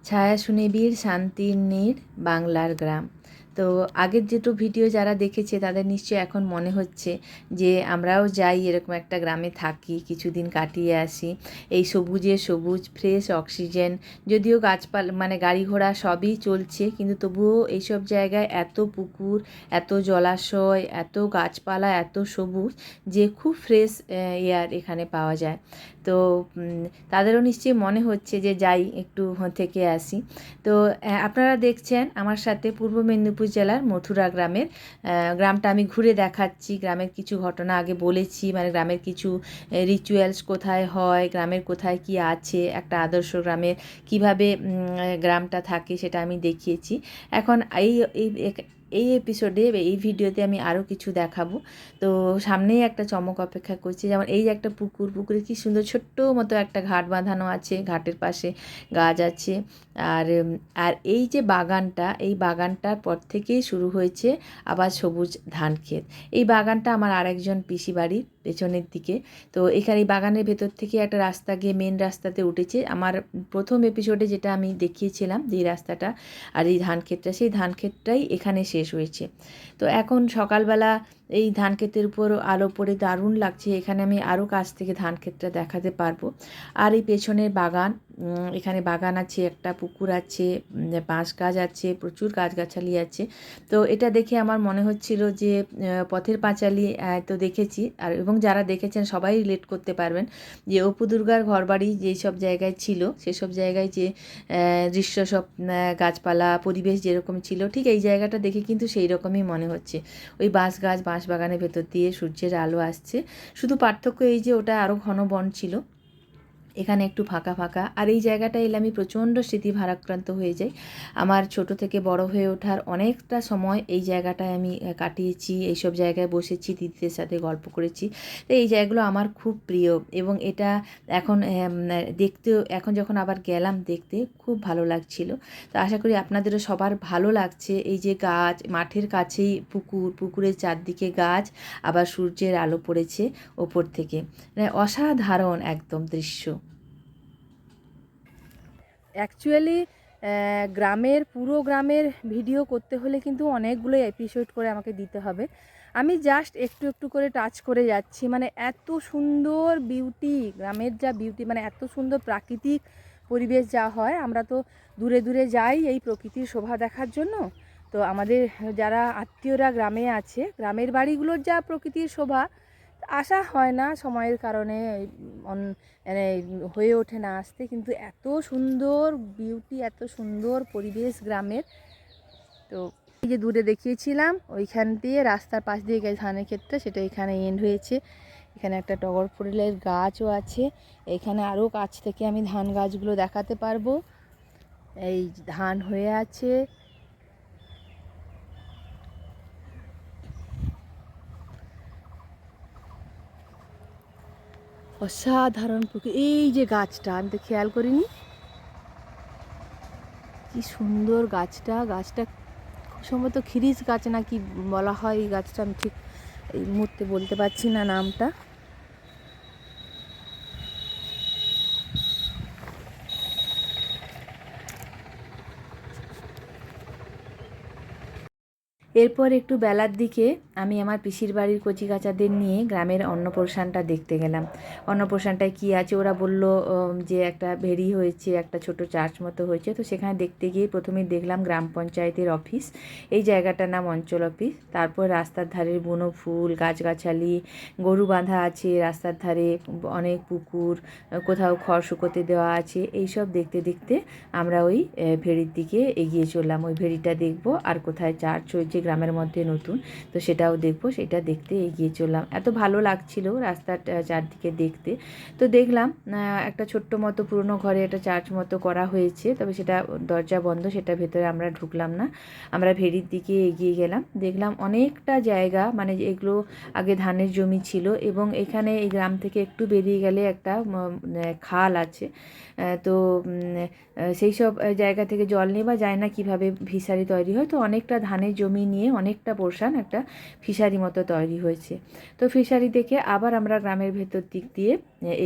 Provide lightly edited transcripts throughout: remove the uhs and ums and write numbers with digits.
ছায়া সুনিবিড় শান্তির নীড় বাংলার গ্রাম। তো আগের যেটো ভিডিও যারা দেখেছে তাদের নিশ্চয়ই এখন মনে হচ্ছে যে আমরাও যাই, এরকম একটা গ্রামে থাকি, কিছুদিন কাটিয়ে আসি। এই সবুজে সবুজ, ফ্রেশ অক্সিজেন, যদিও গাছপালা মানে গাড়ি ঘোড়া সবই চলছে, কিন্তু তবুও এইসব জায়গায় এত পুকুর, এত জলাশয়, এত গাছপালা, এত সবুজ যে খুব ফ্রেশ এয়ার এখানে পাওয়া যায়। তো তাদেরও নিশ্চয়ই মনে হচ্ছে যে যাই একটু থেকে আসি। তো আপনারা দেখছেন আমার সাথে পূর্ব মেদিনীপুর জেলার মথুরা গ্রামের গ্রামটা আমি ঘুরে দেখাচ্ছি। গ্রামের কিছু ঘটনা আগে বলেছি, মানে গ্রামের কিছু রিচুয়ালস কোথায় হয়, গ্রামের কোথায় কি আছে, একটা আদর্শ গ্রামের কিভাবে গ্রামটা থাকে সেটা আমি দেখিয়েছি। এখন এই এই এই এপিসোডে, এই ভিডিওতে আমি আরও কিছু দেখাবো। তো সামনেই একটা চমক অপেক্ষা করছে, যেমন এই যে একটা পুকুরে কি সুন্দর ছোট্ট মতো একটা ঘাট বাঁধানো আছে, ঘাটের পাশে গাছ আছে। আর আর এই যে বাগানটা, এই বাগানটার পর থেকেই শুরু হয়েছে আবার সবুজ ধান ক্ষেত। এই বাগানটা আমার আরেকজন পিসি বাড়ির পেছনের দিকে। তো এখানে এই বাগানের ভেতর থেকে একটা রাস্তা গিয়ে মেন রাস্তাতে উঠেছে। আমার প্রথম এপিসোডে যেটা আমি দেখিয়েছিলাম যে রাস্তাটা আর এই ধান ক্ষেতটা, সেই ধান ক্ষেতটাই এখানে শেষ হয়েছে। তো এখন সকালবেলা এই ধান ক্ষেতের উপর আলো পড়ে দারুণ লাগছে। এখানে আমি আরও কাছ থেকে ধান ক্ষেতটা দেখাতে পারবো। আর এই পেছনের বাগান, এখানে বাগান আছে, একটা পুকুর আছে, বাঁশ গাছ আছে, প্রচুর গাছগাছালি আছে। তো এটা দেখে আমার মনে হচ্ছিল যে পথের পাঁচালী তো দেখেছি, আর এবং যারা দেখেছেন সবাই রিলেট করতে পারবেন যে অপু দুর্গার ঘরবাড়ি যেই সব জায়গায় ছিল, সেসব জায়গায় যে দৃশ্য, সব গাছপালা, পরিবেশ যেরকম ছিল, ঠিক এই জায়গাটা দেখে কিন্তু সেই রকমই মনে হচ্ছে। ওই বাঁশ গাছ, বাঁশ বাগানের ভেতর দিয়ে সূর্যের আলো আসছে। শুধু পার্থক্য এই যে ওটা আরও ঘন বন ছিল, এখানে একটু ফাঁকা ফাঁকা। আর এই জায়গাটায় এলে আমি প্রচণ্ড স্মৃতি ভারাক্রান্ত হয়ে যাই। আমার ছোট থেকে বড় হয়ে ওঠার অনেকটা সময় এই জায়গাটায় আমি কাটিয়েছি, এইসব জায়গায় বসেছি, দিদিদের সাথে গল্প করেছি। তো এই জায়গাগুলো আমার খুব প্রিয়, এবং এটা এখন দেখতেও, এখন যখন আবার গেলাম দেখতে খুব ভালো লাগছিল। তো আশা করি আপনাদেরও সবার ভালো লাগছে। এই যে গাছ, মাঠের কাছেই পুকুর, পুকুরের চারদিকে গাছ, আবার সূর্যের আলো পড়েছে ওপর থেকে, মানে অসাধারণ একদম দৃশ্য। অ্যাকচুয়ালি গ্রামের, পুরো গ্রামের ভিডিও করতে হলে কিন্তু অনেকগুলো এপিসোড করে আমাকে দিতে হবে। আমি জাস্ট একটু একটু করে টাচ করে যাচ্ছি। মানে এত সুন্দর বিউটি, গ্রামের যা বিউটি, মানে এত সুন্দর প্রাকৃতিক পরিবেশ যা হয়। আমরা তো দূরে দূরে যাই এই প্রকৃতির শোভা দেখার জন্য। তো আমাদের যারা আত্মীয়রা গ্রামে আছে, গ্রামের বাড়িগুলোর যা প্রকৃতির শোভা, আসা হয় না সময়ের কারণে, মানে হয়ে ওঠে না আসতে। কিন্তু এত সুন্দর বিউটি, এত সুন্দর পরিবেশ গ্রামের। তো এই যে দূরে দেখিয়েছিলাম, ওইখান দিয়ে রাস্তার পাশ দিয়ে গেছে ধানের ক্ষেতটা, সেটা এখানে এন্ড হয়েছে। এখানে একটা টগর ফুলের গাছও আছে। এখানে আরও কাছ থেকে আমি ধান গাছগুলো দেখাতে পারবো। এই ধান হয়ে আছে। অসাধারণ প্রকৃতি। এই যে গাছটা আমি তো খেয়াল করিনি, কি সুন্দর গাছটা। গাছটা খুব সম্ভবত খিরিস গাছ না কি বলা হয় এই গাছটা, আমি ঠিক এই মুহূর্তে বলতে পারছি না নামটা। এরপর একটু বেলার দিকে আমি আমার পিসির বাড়ির কচিকাচাদের নিয়ে গ্রামের অন্নপ্রাশনটা দেখতে গেলাম। অন্নপ্রাশনটায় কী আছে, ওরা বলল যে একটা ভেরি হয়েছে, একটা ছোট চার্চ মতো হয়েছে। তো সেখানে দেখতে গিয়ে প্রথমেই দেখলাম গ্রাম পঞ্চায়েতের অফিস, এই জায়গাটার নাম অঞ্চল অফিস। তারপর রাস্তার ধারে বুনো ফুল, গাছগাছালি, গরু বাঁধা আছে রাস্তার ধারে, অনেক পুকুর, কোথাও খড় শুকোতে দেওয়া আছে। এইসব দেখতে দেখতে আমরা ওই ভেড়ির দিকে এগিয়ে চললাম। ওই ভেড়িটা দেখব, আর কোথায় চার্চ হয়েছে গ্রামের মধ্যে নতুন, তো সেটাও দেখব। সেটা দেখতে এগিয়ে চললাম। এত ভালো লাগছিল রাস্তার চারদিকে দেখতে। তো দেখলাম একটা ছোট্ট মতো পুরনো ঘরে একটা চার্চ মতো করা হয়েছে, তবে সেটা দরজা বন্ধ, সেটা ভেতরে আমরা ঢুকলাম না। আমরা ভেড়ির দিকে এগিয়ে গেলাম। দেখলাম অনেকটা জায়গা, মানে এগুলো আগে ধানের জমি ছিল, এবং এখানে এই গ্রাম থেকে একটু বেরিয়ে গেলে একটা খাল আছে। তো সেই সব জায়গা থেকে জল নেওয়া যায় না, কিভাবে ফিশারি তৈরি হয়। তো অনেকটা ধানের জমি নিয়ে অনেকটা পোর্শন একটা ফিশারি মতো তৈরি হয়েছে। তো ফিশারি দেখে আবার আমরা গ্রামের ভেতর দিক দিয়ে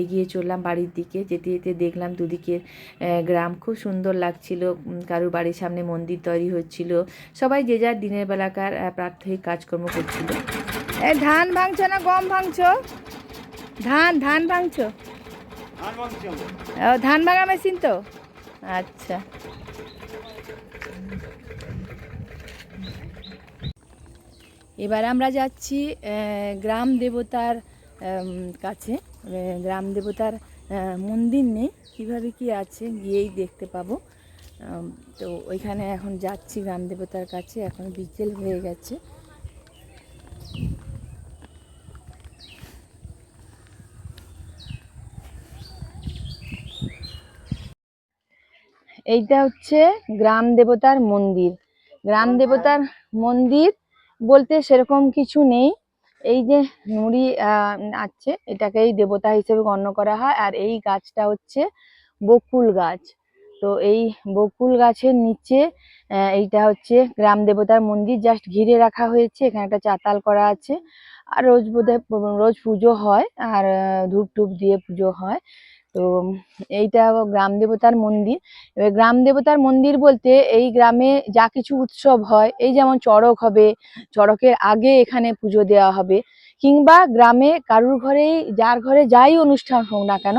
এগিয়ে চললাম বাড়ির দিকে। যেতে যেতে দেখলাম দুদিকের গ্রাম খুব সুন্দর লাগছিল। কারোর বাড়ির সামনে মন্দির তৈরি হচ্ছিল, সবাই যে যার দিনের বেলাকার প্রাত্যহিক কাজকর্ম করছিল। ধান ভাঙছো না গম ভাঙছো? ধান ভাঙছো? ধান ভাঙা মেশিন তো, আচ্ছা। এবার আমরা যাচ্ছি গ্রাম দেবতার কাছে। গ্রাম দেবতার মন্দির নেই, কীভাবে কি আছে গিয়েই দেখতে পাবো। তো ওইখানে এখন যাচ্ছি গ্রাম দেবতার কাছে। এখন বিকেল হয়ে গেছে। এইটা হচ্ছে গ্রাম দেবতার মন্দির। গ্রাম দেবতার মন্দির বলতে সেরকম কিছু নেই। এই যে নুড়ি আছে, এটাকেই দেবতা হিসেবে গণ্য করা হয়। আর এই গাছটা হচ্ছে বকুল গাছ। তো এই বকুল গাছের নিচে এইটা হচ্ছে গ্রাম দেবতার মন্দির, জাস্ট ঘিরে রাখা হয়েছে। এখানে একটা চাতাল করা আছে। আর রোজ বোধহয় রোজ পুজো হয়, আর ধূপ টুপ দিয়ে পুজো হয়। তো এইটা গ্রাম দেবতার মন্দির। এবার গ্রাম দেবতার মন্দির বলতে এই গ্রামে যা কিছু উৎসব হয়, এই যেমন চড়ক হবে, চড়কের আগে এখানে পুজো দেওয়া হবে, কিংবা গ্রামে কারুর ঘরেই যার ঘরে যাই অনুষ্ঠান হোক না কেন,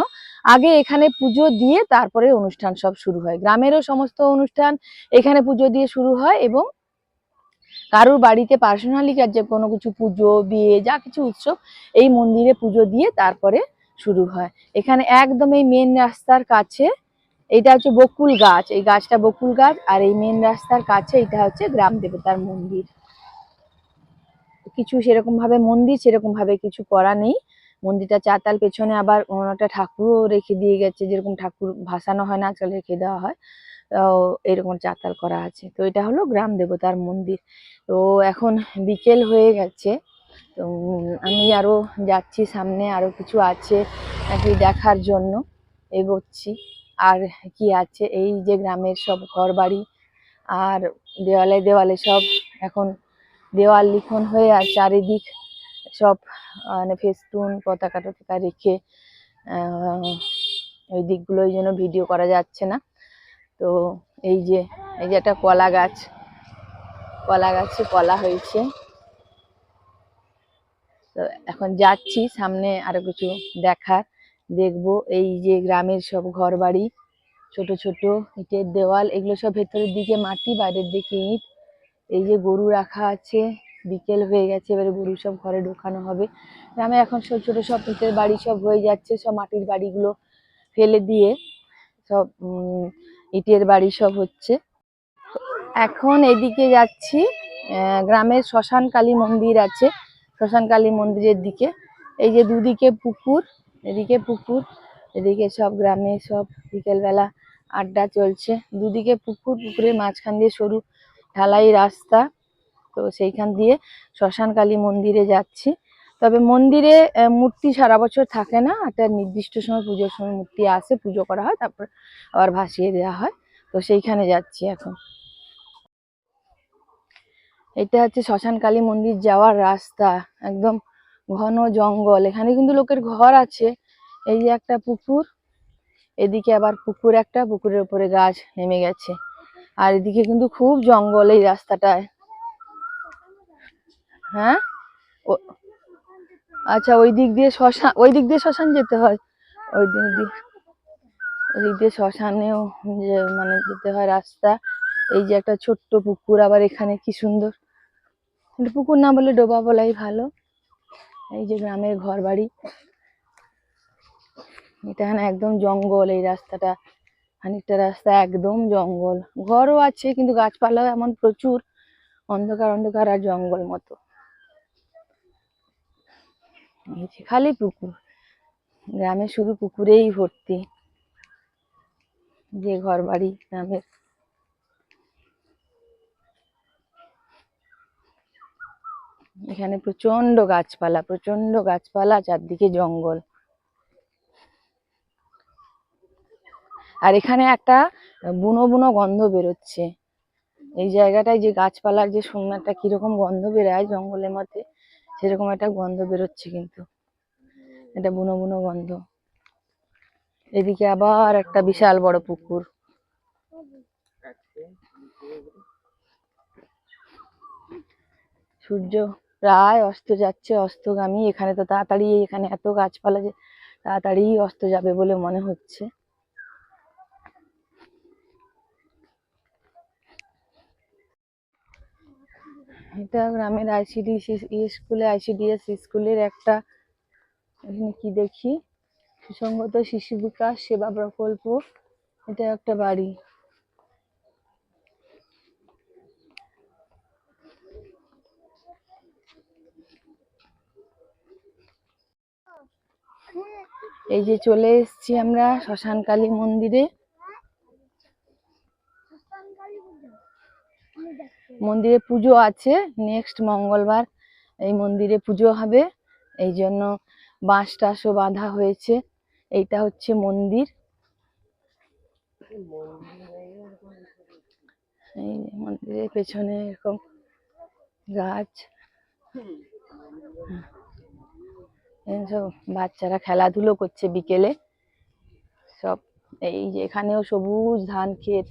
আগে এখানে পুজো দিয়ে তারপরে অনুষ্ঠান সব শুরু হয়। গ্রামেরও সমস্ত অনুষ্ঠান এখানে পুজো দিয়ে শুরু হয়, এবং কারুর বাড়িতে পার্সোনালি যে কোনো কিছু পুজো, বিয়ে, যা কিছু উৎসব এই মন্দিরে পুজো দিয়ে তারপরে শুরু হয়। এখানে একদম এই মেন রাস্তার কাছে এটা হচ্ছে বকুল গাছ। এই গাছটা বকুল গাছ, আর এই মেন রাস্তার কাছে এটা হচ্ছে গ্রাম দেবতার মন্দির। কিছু সেরকম ভাবে মন্দির সেরকম ভাবে কিছু করা নেই। মন্দিরটা চাতাল, পেছনে আবার একটা ঠাকুরও রেখে দিয়ে গেছে, যেরকম ঠাকুর ভাসানো হয় না আজকাল রেখে দেওয়া হয়, এরকম চাতাল করা আছে। তো এটা হলো গ্রাম দেবতার মন্দির। তো এখন বিকেল হয়ে গেছে। তো আমি আরো যাচ্ছি, সামনে আরো কিছু আছে নাকি দেখার জন্য এগোচ্ছি। আর কি আছে, এই যে গ্রামের সব ঘর বাড়ি, আর দেওয়ালে দেওয়ালে সব এখন দেওয়াল লিখন হয়ে, আর চারিদিক সব মানে ফেস্টুন পতাকা টতাকা রেখে ওই দিকগুলো ওই জন্য ভিডিও করা যাচ্ছে না। তো এই যে একটা কলা গাছ, কলা গাছে কলা হয়েছে। তো এখন যাচ্ছি সামনে আরো কিছু দেখার, দেখবো। এই যে গ্রামের সব ঘর বাড়ি, ছোট ছোট ইটের দেওয়াল, এগুলো সব ভেতরের দিকে মাটি, বাইরের দিকে ইট। এই যে গরু রাখা আছে, বিকেল হয়ে গেছে, এবারে গরু সব ঘরে ঢোকানো হবে। গ্রামে এখন ছোট ছোট সব ইটের বাড়ি সব হয়ে যাচ্ছে, সব মাটির বাড়িগুলো ফেলে দিয়ে সব ইটের বাড়ি সব হচ্ছে। এখন এদিকে যাচ্ছি, গ্রামের শ্মশান কালী মন্দির আছে, শ্মশান কালী মন্দিরের দিকে। এই যে দুদিকে পুকুর, এদিকে পুকুর, এদিকে সব গ্রামে সব বিকেলবেলা আড্ডা চলছে। দুদিকে পুকুর, পুকুরের মাঝখান দিয়ে সরু ঢালাই রাস্তা। তো সেইখান দিয়ে শ্মশান কালী মন্দিরে যাচ্ছি। তবে মন্দিরে মূর্তি সারা বছর থাকে না, একটা নির্দিষ্ট সময় পুজোর সময় মূর্তি আসে, পুজো করা হয়, তারপর আবার ভাসিয়ে দেওয়া হয়। তো সেইখানে যাচ্ছি এখন। এটা হচ্ছে শ্মশান কালী মন্দির যাওয়ার রাস্তা, একদম ঘন জঙ্গল। এখানে কিন্তু লোকের ঘর আছে। এই যে একটা পুকুর, এদিকে আবার পুকুর, একটা পুকুরের উপরে গাছ নেমে গেছে। আর এদিকে কিন্তু খুব জঙ্গল এই রাস্তাটায়। হ্যাঁ, আচ্ছা, ওই দিক দিয়ে শ্মশান, ওই দিক দিয়ে শ্মশান যেতে হয়। ওই দিক দিয়ে শ্মশানেও যে মানে যেতে হয় রাস্তা। এই যে একটা ছোট্ট পুকুর, আবার এখানে কি সুন্দর, কিন্তু পুকুর না বলে ডোবা বলাই ভালো। এই যে গ্রামের ঘর বাড়ি, এটা একদম জঙ্গল। এই রাস্তাটা খানিকটা রাস্তা একদম জঙ্গল, ঘরও আছে কিন্তু গাছপালাও এমন প্রচুর, অন্ধকার অন্ধকার আর জঙ্গল মতো। খালি পুকুর, গ্রামে শুধু পুকুরেই ভর্তি। যে ঘর বাড়ি গ্রামের, এখানে প্রচন্ড গাছপালা, প্রচন্ড গাছপালা, চারদিকে জঙ্গল। আর এখানে একটা বুনো বুনো গন্ধ বেরোচ্ছে। এই জায়গাটায় যে গাছপালার যে একটা কিরকম গন্ধ বেরোয় জঙ্গলের মধ্যে, সেরকম একটা গন্ধ বেরোচ্ছে, কিন্তু এটা বুনো বুনো গন্ধ। এদিকে আবার একটা বিশাল বড় পুকুর। সূর্য প্রায় অস্ত যাচ্ছে, অস্তগামী। এখানে তো তাড়াতাড়ি, এখানে এত গাছপালা যে তাড়াতাড়ি অস্ত যাবে বলে মনে হচ্ছে। এটা গ্রামের আইসিডিএস স্কুলে, আইসিডিএস স্কুলের একটা, এখানে কি দেখি, সুসংগত শিশু বিকাশ সেবা প্রকল্প। এটা একটা বাড়ি। এই যে চলে এসেছি আমরা শ্মশান কালী মন্দিরে। মন্দিরে পুজো আছে, নেক্সট মঙ্গলবার এই মন্দিরে পুজো হবে, এই জন্য বাঁশ টাশও বাঁধা হয়েছে। এইটা হচ্ছে মন্দির। এই মন্দিরের পেছনে এরকম গাছ, সব বাচ্চারা খেলাধুলো করছে বিকেলে সব। এই যে এখানেও সবুজ ধান ক্ষেত,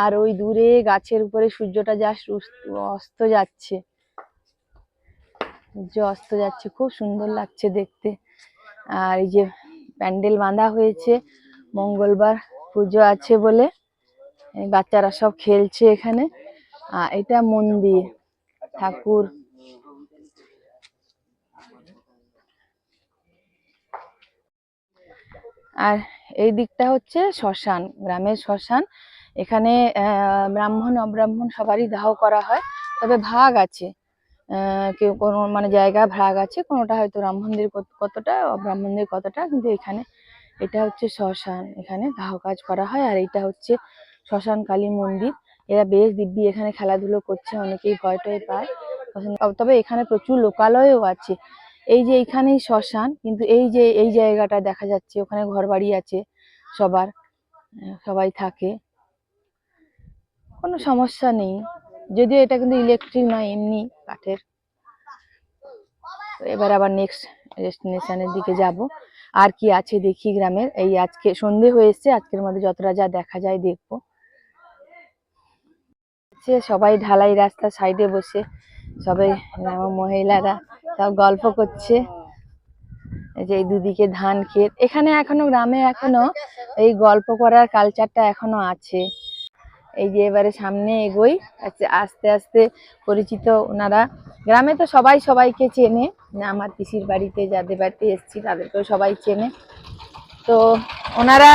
আর ওই দূরে গাছের উপরে সূর্যটা জাস্ট অস্ত যাচ্ছে, সূর্য অস্ত যাচ্ছে, খুব সুন্দর লাগছে দেখতে। আর এই যে প্যান্ডেল বাঁধা হয়েছে, মঙ্গলবার পুজো আছে বলে বাচ্চারা সব খেলছে এখানে। আর এটা মন্দির, ঠাকুর। আর এই দিকটা হচ্ছে শ্মশান, গ্রামের শ্মশান। এখানে ব্রাহ্মণ অব্রাহ্মণ সবারই দাহ করা হয়, তবে ভাগ আছে, কেউ কোনো মানে জায়গা ভাগ আছে, কোনোটা হয়তো ব্রাহ্মণদের কতটা, অব্রাহ্মণদের কতটা, কিন্তু এখানে এটা হচ্ছে শ্মশান, এখানে দাহ কাজ করা হয়। আর এটা হচ্ছে শ্মশান কালী মন্দির। এরা বেশ দিব্যি এখানে খেলাধুলো করছে, অনেকেই ভয় টয় পায়, তবে এখানে প্রচুর লোকালয়ও আছে। এই যে এইখানেই শ্মশান, কিন্তু এই যে এই জায়গাটা দেখা যাচ্ছে, ওখানে ঘর বাড়ি আছে সবার, সবাই থাকে, কোনো সমস্যা নেই। যদিও এটা কিন্তু ইলেকট্রিক নয়, এমনি কাঠের। এবার আবার নেক্সট ডেস্টিনেশনের দিকে যাব। আর কি আছে দেখি গ্রামের। এই আজকে সন্ধে হয়ে এসছে, আজকের মধ্যে যতটা যা দেখা যায় দেখবো। সবাই ঢালাই রাস্তার সাইডে বসে, সবাই মহিলারা সব গল্প করছে। এই যে এই দুদিকে ধান ক্ষেত, এখানে এখনো গ্রামে এখনো এই গল্প করার কালচারটা এখনো আছে। এই যে এবারে সামনে এগোই, আস্তে আস্তে পরিচিত ওনারা। গ্রামে তো সবাই সবাইকে চেনে, আমার পিসির বাড়িতে যাদের বাড়িতে এসেছি তাদেরকেও সবাই চেনে। তো ওনারা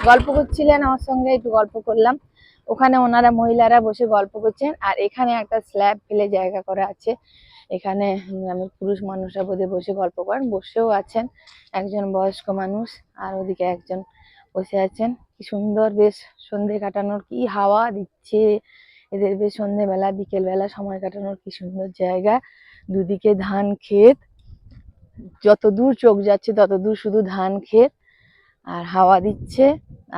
গল্প করছিলেন আমার সঙ্গে, একটু গল্প করলাম। ওখানে ওনারা মহিলারা বসে গল্প করছেন, আর এখানে একটা স্ল্যাব ফেলে জায়গা করা আছে, এখানে গ্রামের পুরুষ মানুষরা বোধে বসে গল্প করেন, বসেও আছেন একজন বয়স্ক মানুষ, আর ওদিকে একজন বসে আছেন। কি সুন্দর বেশ সন্ধে কাটানোর, কি হাওয়া দিচ্ছে এদের, বেশ সন্ধেবেলা বিকেল বেলা সময় কাটানোর কি সুন্দর জায়গা। দুদিকে ধান ক্ষেত, যত দূর চোখ যাচ্ছে তত দূর শুধু ধান ক্ষেত, আর হাওয়া দিচ্ছে,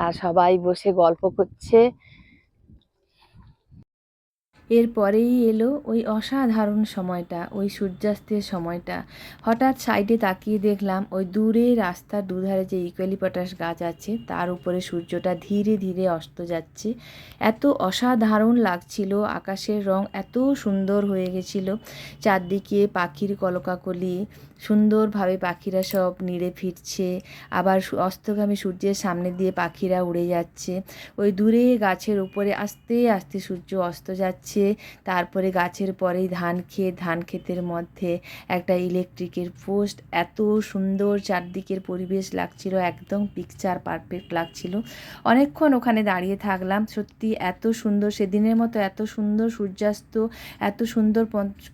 আর সবাই বসে গল্প করছে। এরপরেই এলো ওই অসাধারণ সময়টা, ওই সূর্যাস্তের সময়টা। হঠাৎ সাইডে তাকিয়ে দেখলাম ওই দূরে রাস্তার দুধারে যে ইউক্যালিপটাস গাছ আছে তার উপরে সূর্যটা ধীরে ধীরে অস্ত যাচ্ছে। এত অসাধারণ লাগছিল, আকাশের রং এত সুন্দর হয়ে গেছিল, চারদিকে পাখির কলকাকলি, সুন্দরভাবে পাখিরা সব নিড়ে ফিরছে, আবার অস্তগামী সূর্যের সামনে দিয়ে পাখিরা উড়ে যাচ্ছে। ওই দূরে গাছের উপরে আস্তে আস্তে সূর্য অস্ত যাচ্ছে, তারপরে গাছের পরেই ধান ক্ষেত, ধান ক্ষেতের মধ্যে একটা ইলেকট্রিকের পোস্ট। এত সুন্দর চারদিকের পরিবেশ লাগছিল, একদম পিকচার পারফেক্ট লাগছিল। অনেকক্ষণ ওখানে দাঁড়িয়ে থাকলাম, সত্যি এত সুন্দর, সেদিনের মতো এত সুন্দর সূর্যাস্ত এত সুন্দর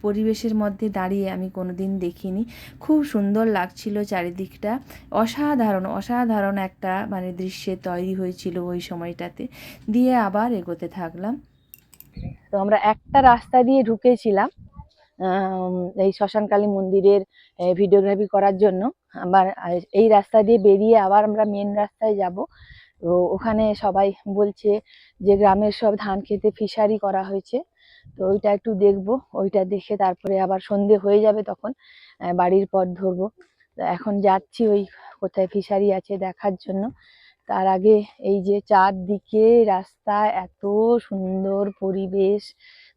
পরিবেশের মধ্যে দাঁড়িয়ে আমি কোনোদিন দেখিনি। খুব সুন্দর লাগছিল চারিদিকটা, অসাধারণ অসাধারণ একটা মানে দৃশ্যে তৈরি হয়েছিল ওই সময়টাতে। দিয়ে আবার এগোতে থাকলাম। তো আমরা একটা রাস্তা দিয়ে ঢুকেছিলাম এই শ্মশানকালী মন্দিরের ভিডিওগ্রাফি করার জন্য। আবার এই রাস্তা দিয়ে বেরিয়ে আবার আমরা মেন রাস্তায় যাব। তো ওখানে সবাই বলছে যে গ্রামের সব ধান খেতে ফিশারি করা হয়েছে, তো ওইটা একটু দেখবো, ওইটা দেখে তারপরে আবার সন্ধে হয়ে যাবে, তখন বাড়ির পথ ধরবো। তো এখন যাচ্ছি ওই কোথায় ফিশারি আছে দেখার জন্য। তার আগে এই যে চারদিকে রাস্তা, এত সুন্দর পরিবেশ,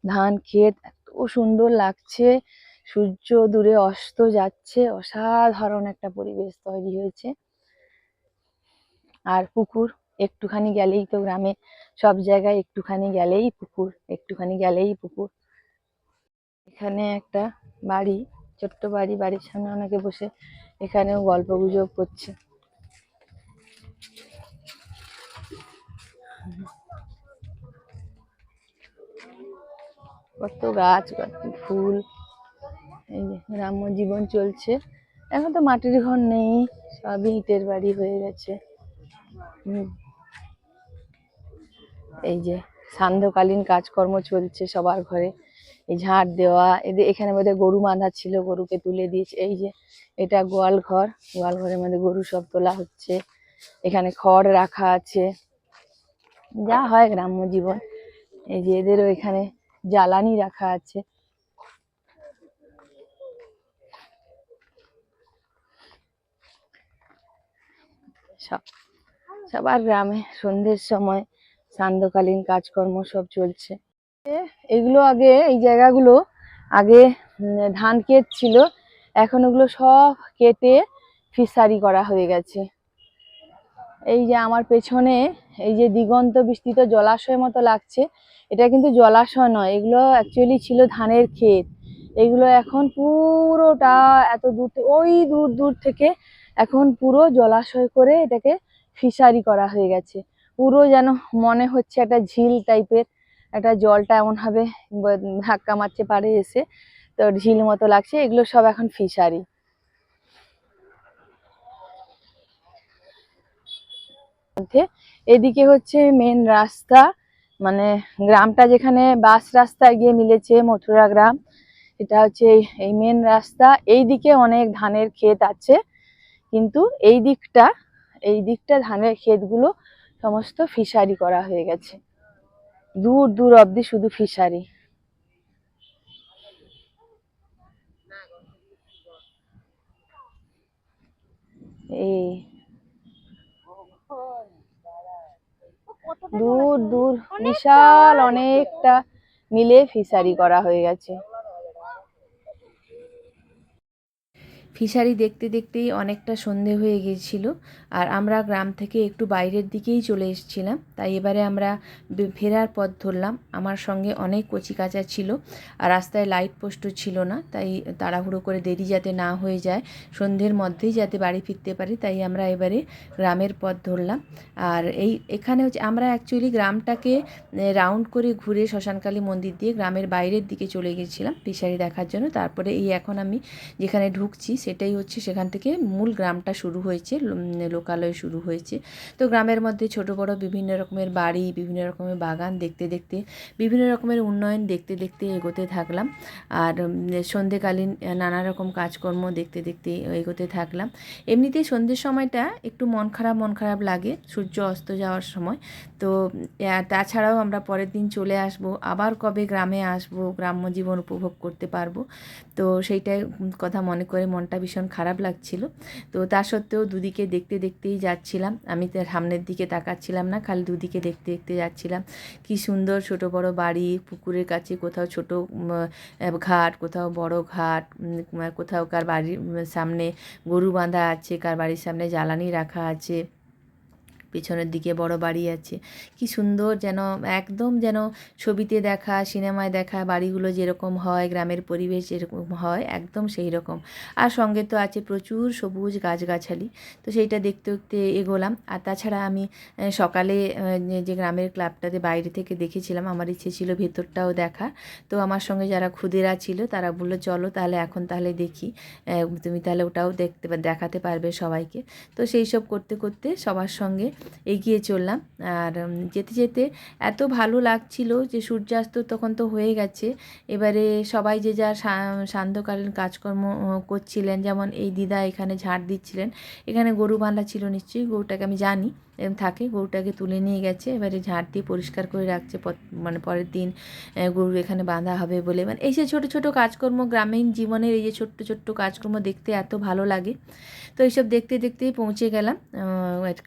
ধান ক্ষেত, এত সুন্দর লাগছে, সূর্য দূরে অস্ত যাচ্ছে, অসাধারণ একটা পরিবেশ তৈরি হয়েছে। আর পুকুর, একটুখানি গেলেই তো গ্রামে সব জায়গায় একটুখানি গেলেই পুকুর, একটুখানি গেলেই পুকুর। এখানে একটা বাড়ি, ছোট্ট বাড়ি, বাড়ির সামনে অনেকে বসে এখানেও গল্প গুজব করছে। কত গাছ, কত ফুল, এই যে গ্রাম্য জীবন চলছে। এখন তো মাটির ঘর নেই, সবই ইটের বাড়ি হয়ে গেছে। এই যে সান্ধ্যকালীন কাজকর্ম চলছে সবার ঘরে, এই ঝাড় দেওয়া, এদের এখানে বোধহয় গরু বাঁধা ছিল, গরুকে তুলে দিয়েছে। এই যে এটা গোয়াল ঘর, গোয়াল ঘরের মধ্যে গরু সব তোলা হচ্ছে। এখানে খড় রাখা আছে, যা হয় গ্রাম্য জীবন। এই যে এদেরও এখানে জ্বালানি রাখা আছে। সব সবার গ্রামে সন্ধ্যের সময় সান্ধ্যকালীন কাজকর্ম সব চলছে। এগুলো আগে, এই জায়গাগুলো আগে ধান ক্ষেত ছিল, এখন ওগুলো সব কেটে ফিশারি করা হয়ে গেছে। এই যে আমার পেছনে এই যে দিগন্ত বিস্তৃত জলাশয় মতো লাগছে, এটা কিন্তু জলাশয় নয়, এগুলো অ্যাকচুয়ালি ছিল ধানের ক্ষেত। এগুলো এখন পুরোটা এত দূর থেকে, ওই দূর দূর থেকে এখন পুরো জলাশয় করে এটাকে ফিশারি করা হয়ে গেছে। পুরো যেন মনে হচ্ছে একটা ঝিল টাইপের, একটা জলটা এমন ভাবে ধাক্কা মারছে পাড়ে এসে, তো ঝিল মতো লাগছে। এগুলো সব এখন ফিশারি। এদিকে হচ্ছে মেন রাস্তা, মানে গ্রামটা যেখানে বাস রাস্তায় গিয়ে মিলেছে মথুরা গ্রাম, এটা হচ্ছে এই মেন রাস্তা। এই দিকে অনেক ধানের ক্ষেত আছে, কিন্তু এই দিকটা ধানের ক্ষেতগুলো সমস্ত ফিশারি করা হয়ে গেছে, দূর দূর অব্দি শুধু ফিশারি। এই দূর দূর বিশাল অনেকটা মিলে ফিশারি করা হয়ে গেছে। ফিশারি দেখতে দেখতেই অনেকটা সন্ধে হয়ে গিয়েছিল, আর আমরা গ্রাম থেকে একটু বাইরের দিকেই চলে এসেছিলাম। তাই এবারে আমরা ফেরার পথ ধরলাম। আমার সঙ্গে অনেক কচিকাঁচা ছিল, আর রাস্তায় লাইট পোস্টও ছিল না, তাই তাড়াহুড়ো করে দেরি যাতে না হয়ে যায়, সন্ধ্যের মধ্যেই যাতে বাড়ি ফিরতে পারি, তাই আমরা এবারে গ্রামের পথ ধরলাম। আর এখানে হচ্ছে আমরা অ্যাকচুয়ালি গ্রামটাকে রাউন্ড করে ঘুরে শ্মশানকালী মন্দির দিয়ে গ্রামের বাইরের দিকে চলে গেছিলাম ফিশারি দেখার জন্য। তারপরে এখন আমি যেখানে ঢুকছি সেটাই হচ্ছে, সেখান থেকে মূল গ্রামটা শুরু হয়েছে, লোকালয় শুরু হয়েছে। তো গ্রামের মধ্যে ছোট বড় বিভিন্ন রকমের বাড়ি, বিভিন্ন রকমের বাগান দেখতে দেখতে, বিভিন্ন রকমের উন্নয়ন দেখতে দেখতে এগোতে থাকলাম। আর সন্ধেকালীন নানা রকম কাজকর্ম দেখতে দেখতে এগোতে থাকলাম। এমনিতেই সন্ধ্যের সময়টা একটু মন খারাপ লাগে, সূর্য অস্ত যাওয়ার সময়। তো তাছাড়াও আমরা পরের দিন চলে আসব, আবার কবে গ্রামে আসব, গ্রাম্য জীবন উপভোগ করতে পারবো। তো সেইটাই কথা মনে করে মনটা ভীষণ খারাপ লাগছিল। তো তা সত্ত্বেও দুদিকে দেখতে দেখতেই যাচ্ছিলাম, আমি তার সামনের দিকে তাকাচ্ছিলাম না, খালি দুদিকে দেখতে দেখতে যাচ্ছিলাম। কি সুন্দর ছোট বড় বাড়ি, পুকুরের কাছে কোথাও ছোট ঘাট, কোথাও বড় ঘাট, কোথাও কার বাড়ির সামনে গরু বাঁধা আছে, কার বাড়ির সামনে জ্বালানি রাখা আছে, পেছনের দিকে বড় বাড়ি আছে। কি সুন্দর, যেন একদম যেন ছবিতে দেখা, সিনেমায় দেখা বাড়িগুলো যেরকম হয়, গ্রামের পরিবেশ যেরকম হয়, একদম সেই রকম। আর সঙ্গে তো আছে প্রচুর সবুজ গাছগাছালি। তো সেইটা দেখতে দেখতে এগোলাম। আর তাছাড়া আমি সকালে যে গ্রামের ক্লাবটাতে বাইরে থেকে দেখেছিলাম, আমার ইচ্ছে ছিল ভেতরটাও দেখা। তো আমার সঙ্গে যারা ক্ষুদেরা ছিল তারা বললো চলো তাহলে, এখন তাহলে দেখি, তুমি তাহলে ওটাও দেখাতে পারবে সবাইকে। তো সেই সব করতে করতে সবার সঙ্গে এগিয়ে চললাম। আর যেতে যেতে এত ভালো লাগছিল যে সূর্যাস্ত তখন তো হয়ে গেছে, এবারে সবাই যে যার সান্ধ্যকালীন কাজকর্ম করছিলেন। যেমন এই দিদা এখানে ঝাড় দিচ্ছিলেন, এখানে গরু বাঁধা ছিল নিশ্চয়ই, গরুটাকে আমি জানি এরকম থাকে। গরুটাকে তুলে নিয়ে গেছে, এবারে ঝাড় দিয়ে পরিষ্কার করে রাখছে, মানে পরের দিন গরু এখানে বাঁধা হবে বলে। মানে এই যে ছোটো ছোটো কাজকর্ম, গ্রামীণ জীবনের এই যে ছোট্ট ছোট্ট কাজকর্ম দেখতে এত ভালো লাগে। তো এইসব দেখতে দেখতেই পৌঁছে গেলাম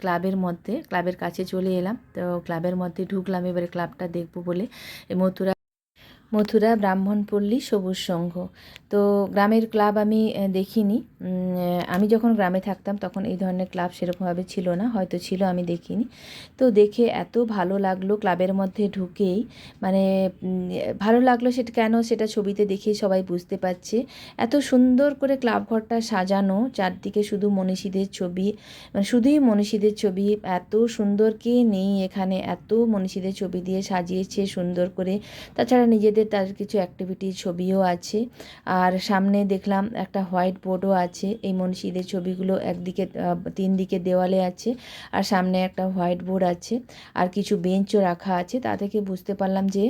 ক্লাবের মধ্যে, ক্লাবের কাছে চলে এলাম। তো ক্লাবের মধ্যে ঢুকলাম, এবারে ক্লাবটা দেখবো বলে। মথুরা ব্রাহ্মণপল্লী সবুজ সংঘ। তো গ্রামের ক্লাব আমি দেখিনি। আমি যখন গ্রামে থাকতাম তখন এই ধরনের ক্লাব সেরকমভাবে ছিল না, হয়তো ছিল, আমি দেখিনি। তো দেখে এত ভালো লাগলো ক্লাবের মধ্যে ঢুকেই, মানে ভালো লাগলো সেটা কেন, সেটা ছবিতে দেখেই সবাই বুঝতে পারছে। এত সুন্দর করে ক্লাব ঘরটা সাজানো, চারদিকে শুধু মনীষীদের ছবি, মানে শুধুই মনীষীদের ছবি। এত সুন্দর কে নেই এখানে, এত মনীষীদের ছবি দিয়ে সাজিয়েছে সুন্দর করে। তাছাড়া নিজেদের তার কিছু অ্যাক্টিভিটির ছবিও আছে। আর সামনে দেখলাম একটা হোয়াইট বোর্ডও আছে, এই মনীষীদের ছবিগুলো একদিকে 3 দিকে দেওয়ালে আছে, আর সামনে একটা হোয়াইট বোর্ড আছে, আর কিছু বেঞ্চও রাখা আছে। তা থেকে বুঝতে পারলাম যে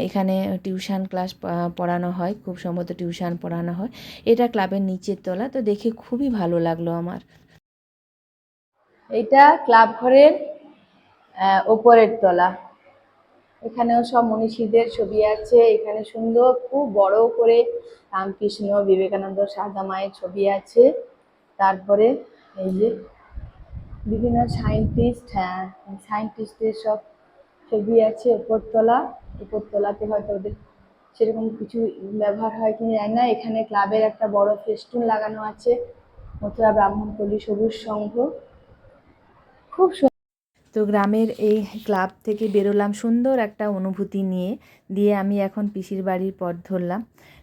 এখানে টিউশন ক্লাস পড়ানো হয়, খুব সম্ভবত টিউশন পড়ানো হয়। এটা ক্লাবের নিচের তলা। তো দেখে খুবই ভালো লাগলো আমার। এইটা ক্লাব ঘরের ওপরের তলা। এখানেও সব মনীষীদের ছবি আছে। এখানে সুন্দর খুব বড় করে রামকৃষ্ণ, বিবেকানন্দ, সারদা মায়ের ছবি আছে। তারপরে এই যে বিভিন্ন সায়েন্টিস্ট, হ্যাঁ সায়েন্টিস্টের সব ছবি আছে। উপরতলাতে হয়তো ওদের সেরকম কিছু ব্যবহার হয় কিনা জানি না। এখানে ক্লাবের একটা বড় ফেস্টুন লাগানো আছে, মথুরা ব্রাহ্মণপল্লী সবুজ সংঘ। খুব তো গ্রামের এই ক্লাব থেকে বেরোলাম সুন্দর একটা অনুভূতি নিয়ে। দিয়ে আমি এখন পিসির বাড়ির পথ ধরলাম।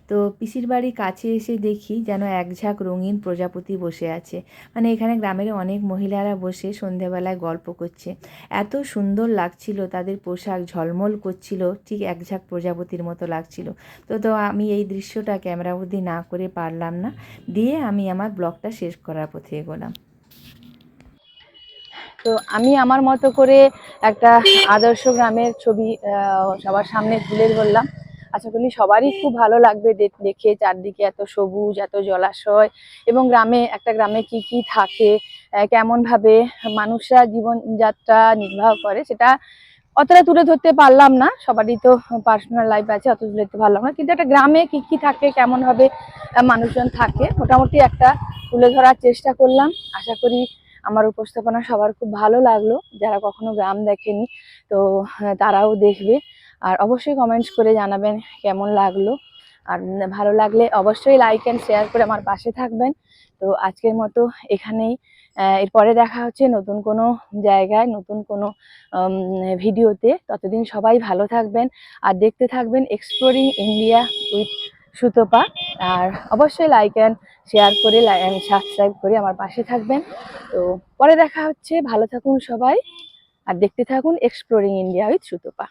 তো পিসির বাড়ির কাছে এসে দেখি যেন এক ঝাঁক রঙিন প্রজাপতি বসে আছে। মানে এখানে গ্রামের অনেক মহিলারা বসে সন্ধেবেলায় গল্প করছে। এত সুন্দর লাগছিল, তাদের পোশাক ঝলমল করছিল, ঠিক এক ঝাঁক প্রজাপতির মতো লাগছিল। তো আমি এই দৃশ্যটা ক্যামেরাবন্দি না করে পারলাম না। দিয়ে আমি আমার ব্লগটা শেষ করার পথে এগোলাম। তো আমি আমার মতো করে একটা আদর্শ গ্রামের ছবি সবার সামনে তুলে ধরলাম। আশা করি সবারই খুব ভালো লাগবে দেখে, চারদিকে এত সবুজ, এত জলাশয়, এবং গ্রামে কি কি থাকে, কেমন ভাবে মানুষরা জীবনযাত্রা নির্বাহ করে, সেটা অতটা তুলে ধরতে পারলাম না। সবারই তো পার্সোনাল লাইফ আছে, অত তুলে ধরতে পারলাম না। কিন্তু একটা গ্রামে কি কি থাকে, কেমন ভাবে মানুষজন থাকে, মোটামুটি একটা তুলে ধরার চেষ্টা করলাম। আশা করি আমার উপস্থাপনা সবার খুব ভালো লাগলো। যারা কখনো গ্রাম দেখেনি, তো তারাও দেখবে। আর অবশ্যই কমেন্টস করে জানাবেন কেমন লাগলো। আর ভালো লাগলে অবশ্যই লাইক অ্যান্ড শেয়ার করে আমার পাশে থাকবেন। তো আজকের মতো এখানেই। এরপরে দেখা হচ্ছে নতুন কোনো জায়গায়, নতুন কোনো ভিডিওতে। ততদিন সবাই ভালো থাকবেন আর দেখতে থাকবেন এক্সপ্লোরিং ইন্ডিয়া উইথ সুতপা। আর অবশ্যই লাইক অ্যান্ড শেয়ার করে সাবস্ক্রাইব করে আমার পাশে থাকবেন। তো পরে দেখা হচ্ছে। ভালো থাকুন সবাই আর দেখতে থাকুন এক্সপ্লোরিং ইন্ডিয়া উইথ সুতপা।